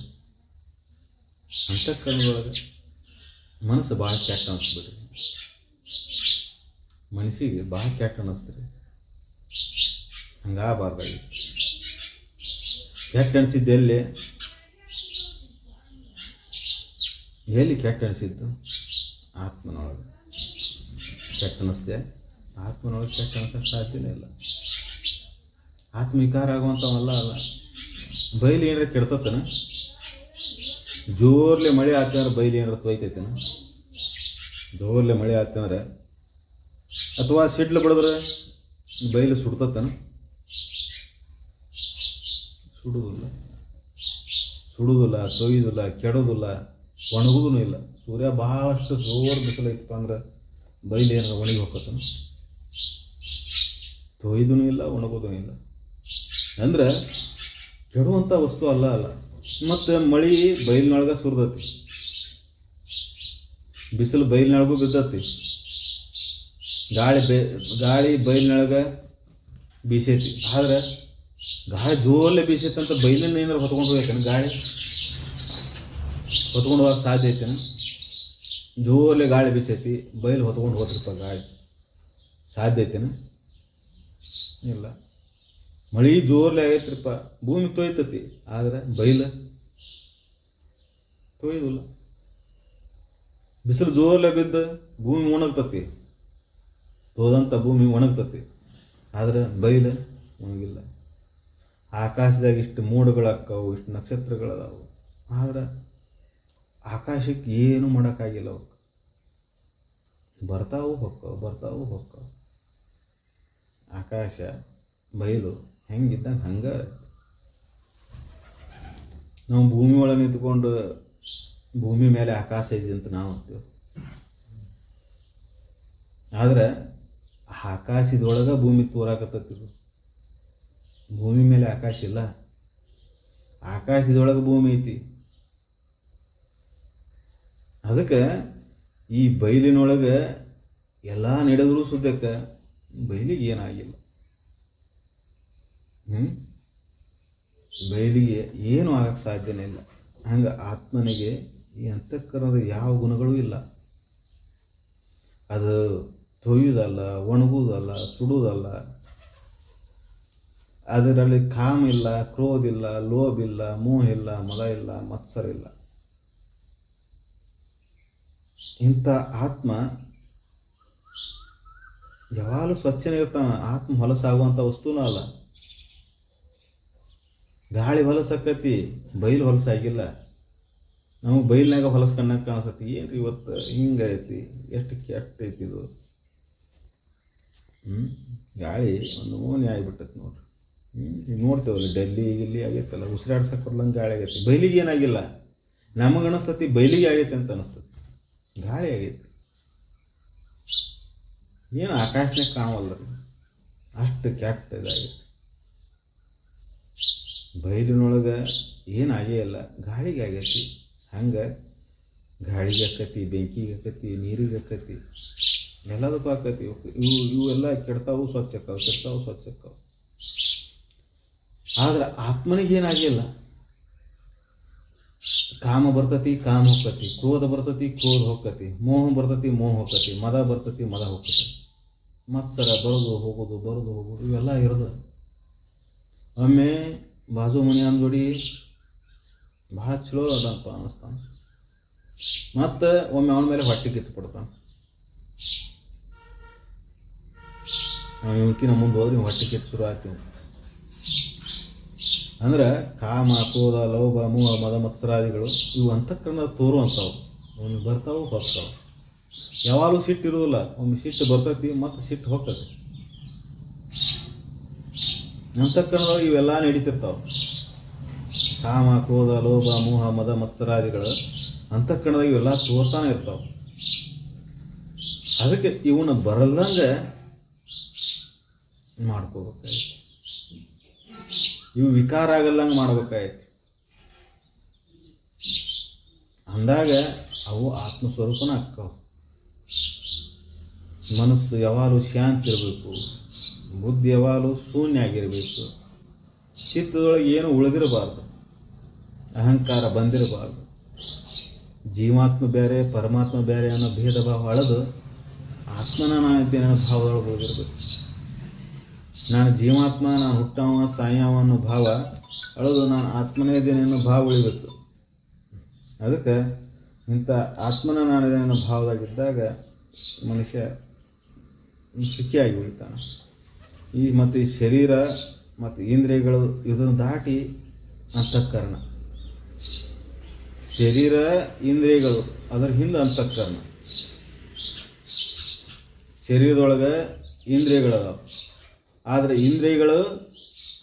ಅಂತಃಕರಣದೊಳಗೆ ಮನಸ್ಸು ಭಾಳ ಕೆಟ್ಟ ಅನಿಸ್ಬಿಡ್ರಿ. ಮನಸ್ಸಿಗೆ ಭಾಳ ಕೆಟ್ಟ ಅನ್ನಿಸ್ತೀರಿ. ಹಂಗಾಗಬಾರ್ದಾಗಿ. ಕೆಟ್ಟ ಅನಿಸಿದ್ದು ಎಲ್ಲಿ ಕೆಟ್ಟ ಅನಿಸಿದ್ದು? ಆತ್ಮನೊಳಗೆ ಕೆಟ್ಟ ಅನ್ನಿಸ್ದೆ. ಆತ್ಮನೊಳಗೆ ಕೆಟ್ಟ ಅನಿಸೋಕ್ಕೆ ಸಾಧ್ಯನೇ ಇಲ್ಲ. ಆತ್ಮ ವಿಕಾರ ಆಗುವಂಥವಲ್ಲ ಅಲ್ಲ. ಬೈಲಿ ಏನಾರ ಕೆಡ್ತತನ? ಜೋರ್ಲೆ ಮಳೆ ಆತಂದ್ರೆ ಬೈಲಿ ಏನಾರ ತೊಯ್ತೈತೇನ? ಜೋರ್ಲೆ ಮಳೆ ಆತಂದ್ರೆ ಅಥವಾ ಸಿಡ್ಲು ಬಡಿದ್ರೆ ಬೈಲು ಸುಡ್ತತನ? ಸುಡುವುದಿಲ್ಲ, ತೊಯ್ಯುದಿಲ್ಲ, ಕೆಡೋದಿಲ್ಲ, ಒಣಗುದೂ ಇಲ್ಲ. ಸೂರ್ಯ ಭಾಳಷ್ಟು ಜೋರು ಬಿಸಿಲು ಐತಪ್ಪ ಅಂದ್ರೆ ಬೈಲು ಏನಾರ ಒಣಗಿ ಹೋಗ್ತತನ? ತೊಯ್ದೂ ಇಲ್ಲ, ಒಣಗೋದೂ ಇಲ್ಲ. ಅಂದ್ರೆ ಕೆಡುವಂಥ ವಸ್ತು ಅಲ್ಲ. ಮತ್ತು ಮಳೆ ಬೈಲಿನೊಳಗೆ ಸುರಿದತಿ, ಬಿಸಿಲು ಬೈಲಿನೊಳಗೂ ಬಿದ್ದತಿ, ಗಾಳಿ ಬೈಲಿನೊಳಗೆ ಬೀಸೈತಿ. ಆದ್ರೆ ಗಾಳಿ ಜೋರಲ್ಲೇ ಬೀಸೈತೆ ಅಂತ ಬೈಲನ್ನ ಏನಾರು ಹೊತ್ಕೊಂಡು ಹೋಗ್ಯಾನ? ಗಾಳಿ ಹೊತ್ಕೊಂಡು ಹೋಗಕ್ಕೆ ಸಾಧ್ಯ ಐತೇನ? ಜೋರಲ್ಲೇ ಗಾಳಿ ಬೀಸೈತಿ, ಬೈಲು ಹೊತ್ಕೊಂಡು ಹೋದ್ರಪ್ಪ ಗಾಳಿ ಸಾಧ್ಯ ಐತೇನ? ಇಲ್ಲ. ಮಳೆ ಜೋರ್ಲೆ ಆಗೈತ್ರಿಪ್ಪ, ಭೂಮಿ ತೊಯ್ತತಿ, ಆದ್ರೆ ಬೈಲು ತೊಯ್ದಿಲ್ಲ. ಬಿಸಿಲು ಜೋರ್ಲೆ ಬಿದ್ದು ಭೂಮಿ ಒಣಗ್ತತಿ, ತೋದಂಥ ಭೂಮಿ ಒಣಗ್ತತಿ, ಆದ್ರೆ ಬೈಲು ಒಣಗಿಲ್ಲ. ಆಕಾಶದಾಗ ಇಷ್ಟು ಮೋಡಗಳಾಕ್ಕವು, ಇಷ್ಟು ನಕ್ಷತ್ರಗಳದಾವು, ಆದ್ರೆ ಆಕಾಶಕ್ಕೆ ಏನು ಮಾಡೋಕ್ಕಾಗಿಲ್ಲ. ಅವಕ್ಕೆ ಬರ್ತಾವು ಹೊಕ್ಕವು. ಆಕಾಶ ಬಯಲು ಹೆಂಗಿದ್ದಂಗೆ ಹಂಗೆ. ನಾವು ಭೂಮಿ ಒಳಗೆ ನಿಂತ್ಕೊಂಡು ಭೂಮಿ ಮೇಲೆ ಆಕಾಶ ಇದೆ ಅಂತ ನಾವು ಅಂತೀವಿ, ಆದ್ರೆ ಆಕಾಶದೊಳಗೆ ಭೂಮಿ ತೋರಾಕತ್ತಿದ್ದು. ಭೂಮಿ ಮೇಲೆ ಆಕಾಶ ಇಲ್ಲ, ಆಕಾಶದೊಳಗೆ ಭೂಮಿ ಐತಿ. ಅದಕ್ಕೆ ಈ ಬಯಲಿನೊಳಗೆ ಎಲ್ಲ ನಡೆದರೂ ಸುದ್ದಕ್ಕೆ ಬಯಲಿಗೆ ಏನಾಗಿಲ್ಲ. ಬಯಲಿಗೆ ಏನು ಆಗಕ್ಕೆ ಸಾಧ್ಯನೇ ಇಲ್ಲ. ಹಂಗೆ ಆತ್ಮನಿಗೆ ಈ ಅಂತಃಕರಣದ ಯಾವ ಗುಣಗಳೂ ಇಲ್ಲ. ಅದು ತೊಯ್ಯುವುದಲ್ಲ, ಒಣಗುವುದಲ್ಲ, ಸುಡುವುದಲ್ಲ. ಅದರಲ್ಲಿ ಕಾಮ ಇಲ್ಲ, ಕ್ರೋಧ ಇಲ್ಲ, ಲೋಭ ಇಲ್ಲ, ಮೋಹ ಇಲ್ಲ, ಮದ ಇಲ್ಲ, ಮತ್ಸರ ಇಲ್ಲ. ಇಂಥ ಆತ್ಮ ಯಾವಾಗಲೂ ಸ್ವಚ್ಛನೇ ಇರ್ತಾನ. ಆತ್ಮ ಹೊಲಸಾಗುವಂಥ ವಸ್ತುನೂ ಅಲ್ಲ. ಗಾಳಿ ಹೊಲಸಕ್ಕತಿ, ಬೈಲು ಹೊಲಸಾಗಿಲ್ಲ. ನಮಗೆ ಬೈಲಿನಾಗ ಹೊಲಸ್ಕೊಂಡಾಗ ಕಾಣಿಸತಿ. ಏನ್ರಿ ಇವತ್ತು ಹಿಂಗೈತಿ, ಎಷ್ಟು ಕೆಟ್ಟ ಐತಿ ಇದು. ಗಾಳಿ ಒಂದು ಮೋನಿ ಆಗಿಬಿಟ್ಟೈತಿ ನೋಡ್ರಿ. ಈಗ ನೋಡ್ತೇವಲ್ಲ, ಡೆಲ್ಲಿ ಗಿಲ್ಲಿ ಆಗೈತಲ್ಲ, ಉಸಿರಾಡ್ಸಕ್ಕೆ ಬರ್ಲಂಗೆ ಗಾಳಿ ಆಗೈತಿ. ಬೈಲಿಗೆ ಏನಾಗಿಲ್ಲ, ನಮಗೆ ಅನಿಸ್ತತಿ ಬೈಲಿಗೆ ಆಗೈತೆ ಅಂತ ಅನಿಸ್ತತಿ. ಗಾಳಿ ಆಗೈತಿ, ಏನು ಆಕಾಶನಾಗ ಕಾಣವಲ್ಲ, ಅಷ್ಟು ಕೆಟ್ಟ ಇದಾಗೈತಿ. ಬಯಲಿನೊಳಗೆ ಏನಾಗೇ ಇಲ್ಲ, ಗಾಳಿಗೆ ಆಗೈತಿ. ಹಂಗೆ ಗಾಳಿಗೆ ಆಕತಿ, ಬೆಂಕಿಗೆ ಆಕತಿ, ನೀರಿಗೆ ಆಕತಿ, ಎಲ್ಲದಕ್ಕೂ ಆಕತಿ. ಇವೆಲ್ಲ ಕೆಡ್ತಾವು ಸ್ವಚ್ಛ ಆಕ್ಕವು. ಆದ್ರೆ ಆತ್ಮನಿಗೆ ಏನಾಗಿಲ್ಲ. ಕಾಮ ಬರ್ತತಿ, ಕಾಮ ಹೋಗ್ತತಿ. ಕ್ರೋಧ ಬರ್ತತಿ, ಕ್ರೋಧ ಹೋಗ್ತತಿ. ಮೋಹ ಬರ್ತತಿ, ಮೋಹ ಹೋಗ್ತತಿ. ಮದ ಬರ್ತತಿ, ಮದ ಹೋಗ್ತತಿ. ಮತ್ಸರ ಬರೋದು ಹೋಗೋದು ಇವೆಲ್ಲ ಇರೋದು. ಒಮ್ಮೆ ಬಾಜು ಮನೆ ಜೋಡಿ ಭಾಳ ಚಲೋ ಅದಪ್ಪ ಅನ್ನಿಸ್ತಾನೆ. ಮತ್ತು ಒಮ್ಮೆ ಅವನ ಮೇಲೆ ಹೊಟ್ಟೆ ಕಿಚ್ಚಿಬಿಡ್ತಾನೆ. ನಾವು ಇವಕ್ಕಿನ ಮುಂದೆ ಹೋದ್ರೆ ಹೊಟ್ಟೆ ಕಿಚ್ಚು ಶುರು ಆಗ್ತೀವಿ. ಅಂದ್ರೆ ಕಾಮ, ಕ್ರೋಧ, ಲೋಭ, ಮೋಹ, ಮದ, ಮತ್ಸರಾದಿಗಳು ಇವು ಅಂತಃಕರಣ ತೋರುವಂಥವು. ಒಮ್ಮೆ ಬರ್ತಾವು, ಹೋಗ್ತಾವೆ. ಯಾವಾಗಲೂ ಸಿಟ್ಟು ಇರೋದಿಲ್ಲ. ಒಮ್ಮೆ ಸಿಟ್ಟು ಬರ್ತೈತಿ, ಮತ್ತು ಸಿಟ್ಟು ಹೋಗ್ತೈತಿ. ಅಂತಃಕರಣದೊಳಗೆ ಇವೆಲ್ಲ ನಡೀತಿರ್ತಾವೆ. ಕಾಮ, ಕ್ರೋಧ, ಲೋಭ, ಮೋಹ, ಮದ, ಮತ್ಸರಾದಿಗಳು ಅಂತಃಕರಣದಾಗ ಇವೆಲ್ಲ ತೋರ್ತಾನೆ ಇರ್ತಾವೆ. ಅದಕ್ಕೆ ಇವನ್ನ ಬರಲ್ಲಂಗೆ ಮಾಡ್ಕೋಬೇಕಾಯ್ತು. ಇವು ವಿಕಾರ ಆಗಲ್ಲಂಗೆ ಮಾಡ್ಬೇಕಾಯ್ತು. ಅಂದಾಗ ಅವು ಆತ್ಮಸ್ವರೂಪನ ಅಕ್ಕವು. ಮನಸ್ಸು ಯಾವಾಗಲೂ ಶಾಂತಿ ಇರಬೇಕು, ಬುದ್ಧಿ ಯಾವಾಗಲೂ ಶೂನ್ಯ ಆಗಿರಬೇಕು, ಚಿತ್ತದೊಳಗೆ ಏನು ಉಳಿದಿರಬಾರ್ದು, ಅಹಂಕಾರ ಬಂದಿರಬಾರ್ದು. ಜೀವಾತ್ಮ ಬೇರೆ, ಪರಮಾತ್ಮ ಬೇರೆ ಅನ್ನೋ ಭೇದ ಭಾವ ಅಳೆದು ಆತ್ಮನ ನಾನು ಇದ್ದೇನೆ ಅನ್ನೋ ಭಾವದೊಳಗೆ ಉಳಿದಿರಬೇಕು. ನಾನು ಜೀವಾತ್ಮ, ನಾನು ಹುಟ್ಟವ ಸಾಯವ ಅನ್ನೋ ಭಾವ ಅಳೆದು ನಾನು ಆತ್ಮನೇ ಇದ್ದೇನೆ ಅನ್ನೋ ಭಾವ ಉಳಿಬೇಕು. ಅದಕ್ಕೆ ಇಂಥ ಆತ್ಮನ ನಾನಿದ್ದೇನೆ ಅನ್ನೋ ಭಾವದಾಗಿದ್ದಾಗ ಮನುಷ್ಯ ಸುಖಿಯಾಗಿ ಉಳಿತಾನೆ. ಮತ್ತು ಈ ಶರೀರ ಮತ್ತು ಇಂದ್ರಿಯಗಳು ಇದನ್ನು ದಾಟಿ ಅಂತಃಕರಣ. ಶರೀರ ಇಂದ್ರಿಯಗಳು, ಅದರ ಹಿಂದೆ ಅಂತಃಕರಣ. ಶರೀರದೊಳಗೆ ಇಂದ್ರಿಯಗಳದಾವ, ಆದರೆ ಇಂದ್ರಿಯಗಳು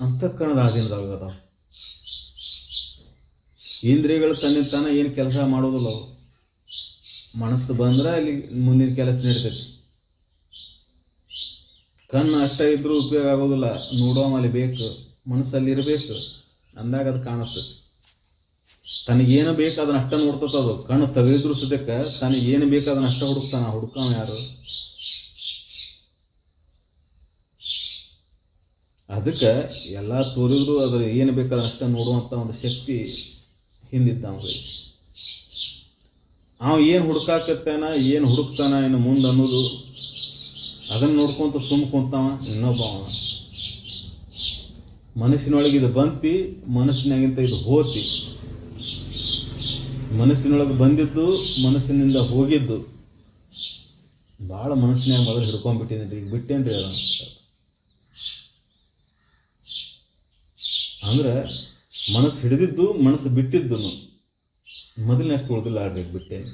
ಅಂತಃಕರಣದ ಅಧೀನದೊಳಗದಾವ. ಇಂದ್ರಿಯಗಳು ತನ್ನಿಂತಾನ ಏನು ಕೆಲಸ ಮಾಡೋದಿಲ್ಲ ಅವು. ಮನಸ್ಸು ಬಂದ್ರೆ ಅಲ್ಲಿ ಮುಂದಿನ ಕೆಲಸ ನಡೀತೈತಿ. ಕಣ್ಣು ಅಷ್ಟ ಇದ್ರೂ ಉಪಯೋಗ ಆಗೋದಿಲ್ಲ, ನೋಡೋ ಮೇಲೆ ಬೇಕು, ಮನಸ್ಸಲ್ಲಿ ಇರಬೇಕು, ಅಂದಾಗ ಅದು ಕಾಣಿಸ್ತೈತಿ. ತನಗೇನು ಬೇಕು ಅದನ್ನ ಅಷ್ಟ ನೋಡ್ತದ. ಅದು ಕಣ್ಣು ತೆಗೆದ್ರು ಸದ್ಯಕ್ಕೆ ತನಗೇನು ಬೇಕು ಅದನ್ನ ಅಷ್ಟ ಹುಡುಕ್ತಾನ. ಹುಡುಕಾವ ಯಾರು? ಅದಕ್ಕೆ ಎಲ್ಲ ತೋರಿದ್ರು ಅದ್ರ ಏನು ಬೇಕು ಅದನ್ನ ಅಷ್ಟ ನೋಡುವಂಥ ಒಂದು ಶಕ್ತಿ ಹಿಂದಿದ್ದ ಅವ್ರಿಗೆ. ಅವ ಏನು ಹುಡುಕಾಕತ್ತಾನ, ಏನು ಹುಡುಕ್ತಾನ ಇನ್ನು ಮುಂದೆ ಅನ್ನೋದು ಅದನ್ನು ನೋಡ್ಕೊಂತ ಕುಂತಾವ ಇನ್ನೊಬ್ಬ. ಮನಸ್ಸಿನೊಳಗೆ ಇದು ಬಂತಿ, ಮನಸ್ಸಿನಾಗಿಂತ ಇದು ಹೋತಿ. ಮನಸ್ಸಿನೊಳಗೆ ಬಂದಿದ್ದು, ಮನಸ್ಸಿನಿಂದ ಹೋಗಿದ್ದು ಭಾಳ ಮನಸ್ಸಿನಾಗ ಮೊದಲು ಹಿಡ್ಕೊಂಡ್ಬಿಟ್ಟಿದ್ದೀನಿ. ಈಗ ಬಿಟ್ಟೇನ್ರಿ ಅದ ಅಂದ್ರೆ ಮನಸ್ಸು ಹಿಡಿದಿದ್ದು, ಮನಸ್ಸು ಬಿಟ್ಟಿದ್ದು ಮೊದಲನೇಷ್ಟು ಉಳಿದಿಲ್ಲ ಆಡ್ರಿ, ಬಿಟ್ಟೇನೆ.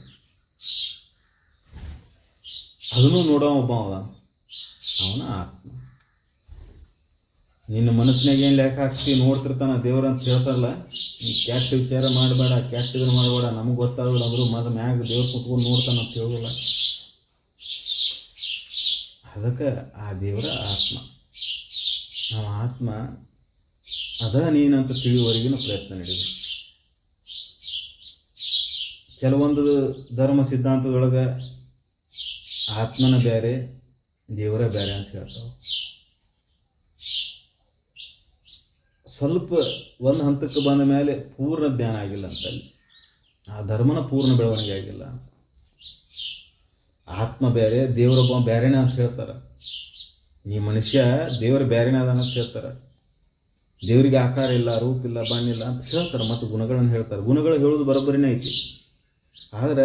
ಅದನ್ನು ನೋಡೋ ಒಬ್ಬ ಅವನ ಆತ್ಮ. ನಿನ್ನ ಮನಸ್ಸಿನಾಗ ಏನು ಲೆಕ್ಕ ಹಾಕ್ತಿ ನೋಡ್ತಿರ್ತಾನ ದೇವ್ರ ಅಂತ ಹೇಳ್ತಾರಲ್ಲ. ನೀ ಕೆಟ್ಟ ವಿಚಾರ ಮಾಡಬೇಡ, ಕೆಟ್ಟ ಇದನ್ನು ಮಾಡಬೇಡ, ನಮಗೆ ಗೊತ್ತಾಗಲ್ಲ ಅಂದ್ರು ಮದ ಮ್ಯಾಗ ದೇವ್ರ ಕುತ್ಕೊಂಡು ನೋಡ್ತಾನ ಅಂತ ಹೇಳೋದಿಲ್ಲ. ಅದಕ್ಕೆ ಆ ದೇವರ ಆತ್ಮ, ನಮ್ಮ ಆತ್ಮ ಅದ ನೀನಂತ ತಿಳಿಯುವವರೆಗಿನ ಪ್ರಯತ್ನ ನಡೆಯಬೇಕು. ಕೆಲವೊಂದು ಧರ್ಮ ಸಿದ್ಧಾಂತದೊಳಗೆ ಆತ್ಮನ ಬೇರೆ, ದೇವರ ಬೇರೆ ಅಂತ ಹೇಳ್ತಾವೆ. ಸ್ವಲ್ಪ ಒಂದು ಹಂತಕ್ಕೆ ಬಂದ ಮೇಲೆ ಪೂರ್ಣ ಜ್ಞಾನ ಆಗಿಲ್ಲ ಅಂತಲ್ಲಿ, ಆ ಧರ್ಮನ ಪೂರ್ಣ ಬೆಳವಣಿಗೆ ಆಗಿಲ್ಲ. ಆತ್ಮ ಬೇರೆ, ದೇವರೊಬ್ಬ ಬೇರೆನೇ ಅಂತ ಹೇಳ್ತಾರೆ. ಈ ಮನುಷ್ಯ ದೇವರ ಬೇರೆನೇ ಅದಾನ ಅಂತ ಹೇಳ್ತಾರೆ. ದೇವರಿಗೆ ಆಕಾರ ಇಲ್ಲ, ರೂಪ ಇಲ್ಲ, ಬಣ್ಣ ಇಲ್ಲ ಅಂತ ಹೇಳ್ತಾರೆ. ಮತ್ತು ಗುಣಗಳನ್ನು ಹೇಳ್ತಾರೆ. ಗುಣಗಳು ಹೇಳೋದು ಬರೋಬ್ಬರಿನೇ ಐತಿ. ಆದರೆ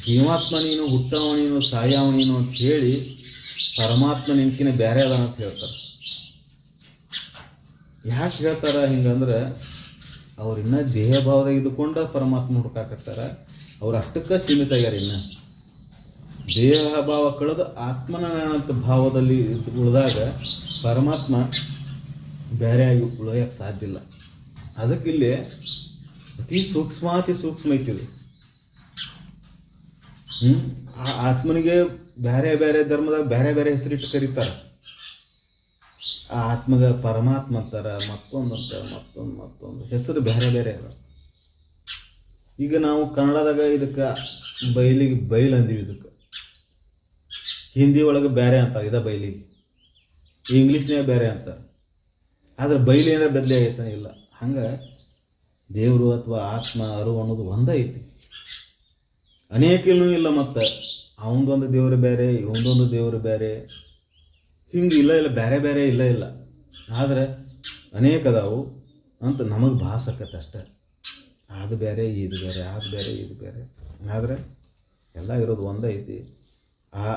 ಜೀವಾತ್ಮ ನೀನು, ಹುಟ್ಟವ ನೀನು, ಸಾಯವ ನೀನು ಅಂತ ಹೇಳಿ ಪರಮಾತ್ಮ ನಿಂಕಿನ ಬೇರೆ ಅದಾನ ಅಂತ ಹೇಳ್ತಾರೆ. ಯಾಕೆ ಹೇಳ್ತಾರೆ ಹಿಂಗಂದ್ರೆ, ಅವ್ರು ಇನ್ನೂ ದೇಹ ಭಾವದಾಗ ಇದ್ದುಕೊಂಡ ಪರಮಾತ್ಮ ಹುಡುಕಾಕತ್ತಾರ. ಅವ್ರು ಅಷ್ಟಕ್ಕೆ ಸೀಮಿತ ಆಗ್ಯಾರ. ಇನ್ನು ದೇಹ ಭಾವ ಕಳೆದು ಆತ್ಮನ ಅಂತ ಭಾವದಲ್ಲಿ ಉಳಿದಾಗ ಪರಮಾತ್ಮ ಬೇರೆಯಾಗಿ ಉಳಿಯೋಕ್ಕೆ ಸಾಧ್ಯ ಇಲ್ಲ. ಅದಕ್ಕಿಲ್ಲಿ ಅತಿ ಸೂಕ್ಷ್ಮ ಐತಿದೆ. ಆ ಆತ್ಮನಿಗೆ ಬೇರೆ ಬೇರೆ ಧರ್ಮದಾಗ ಬೇರೆ ಬೇರೆ ಹೆಸರಿಟ್ಟು ಕರೀತಾರೆ. ಆ ಆತ್ಮಗ ಪರಮಾತ್ಮ ಅಂತಾರೆ, ಮತ್ತೊಂದು ಅಂತಾರೆ, ಮತ್ತೊಂದು ಹೆಸರು ಬೇರೆ ಬೇರೆ ಅದ. ಈಗ ನಾವು ಕನ್ನಡದಾಗ ಇದಕ್ಕೆ ಬೈಲಿಗೆ ಬೈಲ್ ಅಂದೀವಿ. ಇದಕ್ಕೆ ಹಿಂದಿ ಒಳಗೆ ಬೇರೆ ಅಂತಾರೆ, ಇದ ಬೈಲಿಗೆ. ಇಂಗ್ಲೀಷ್ನಾಗ ಬೇರೆ ಅಂತಾರೆ. ಆದ್ರೆ ಬೈಲಿ ಏನಾರ ಬದಲಿ ಆಗೈತಾನೆ ಇಲ್ಲ. ಹಂಗೆ ದೇವರು ಅಥವಾ ಆತ್ಮ ಅರು ಅನ್ನೋದು ಒಂದೇ ಐತಿ, ಅನೇಕ ಇಲ್ಲ. ಮತ್ತು ಅವನದೊಂದು ದೇವರು ಬೇರೆ, ಇವನದೊಂದು ದೇವರು ಬೇರೆ, ಹಿಂಗೆ ಇಲ್ಲ ಬೇರೆ ಬೇರೆ ಇಲ್ಲ. ಆದರೆ ಅನೇಕ ಅದಾವು ಅಂತ ನಮಗೆ ಭಾಸಕತ್ತೆ ಅಷ್ಟೆ. ಅದು ಬೇರೆ ಇದು ಬೇರೆ, ಅದು ಬೇರೆ ಇದು ಬೇರೆ, ಆದರೆ ಎಲ್ಲ ಇರೋದು ಒಂದೇ ಐತಿ. ಆ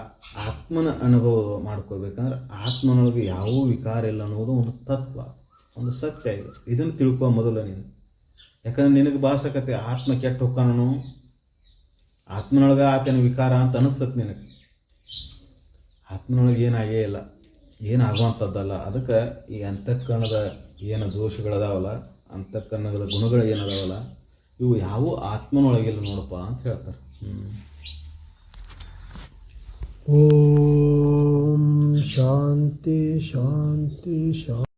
ಆತ್ಮನ ಅನುಭವ ಮಾಡ್ಕೋಬೇಕಂದ್ರೆ ಆತ್ಮನೊಳಗೆ ಯಾವ ವಿಕಾರ ಇಲ್ಲ ಅನ್ನೋದು ಒಂದು ತತ್ವ, ಒಂದು ಸತ್ಯ ಇದೆ. ಇದನ್ನು ತಿಳ್ಕೊ ಮೊದಲು ನೀನು. ಯಾಕಂದ್ರೆ ನಿನಗೆ ಭಾಸಕತೆ ಆತ್ಮ ಕೆಟ್ಟ ಹೋಗ್ಕಾನು, ಆತ್ಮನೊಳಗೆ ಆತನ ವಿಕಾರ ಅಂತ ಅನಿಸ್ತದೆ ನಿನಗೆ. ಆತ್ಮನೊಳಗೆ ಏನಾಗೇ ಇಲ್ಲ, ಏನಾಗುವಂಥದ್ದಲ್ಲ. ಅದಕ್ಕೆ ಈ ಅಂತಃಕರಣದ ಏನು ದೋಷಗಳದಾವಲ್ಲ, ಅಂತಃಕರಣದ ಗುಣಗಳು ಏನದಾವಲ್ಲ, ಇವು ಯಾವ ಆತ್ಮನೊಳಗಿಲ್ಲ ನೋಡಪ್ಪ ಅಂತ ಹೇಳ್ತಾರೆ. ಓಂ ಶಾಂತಿ ಶಾಂತಿ ಶಾಂತಿ.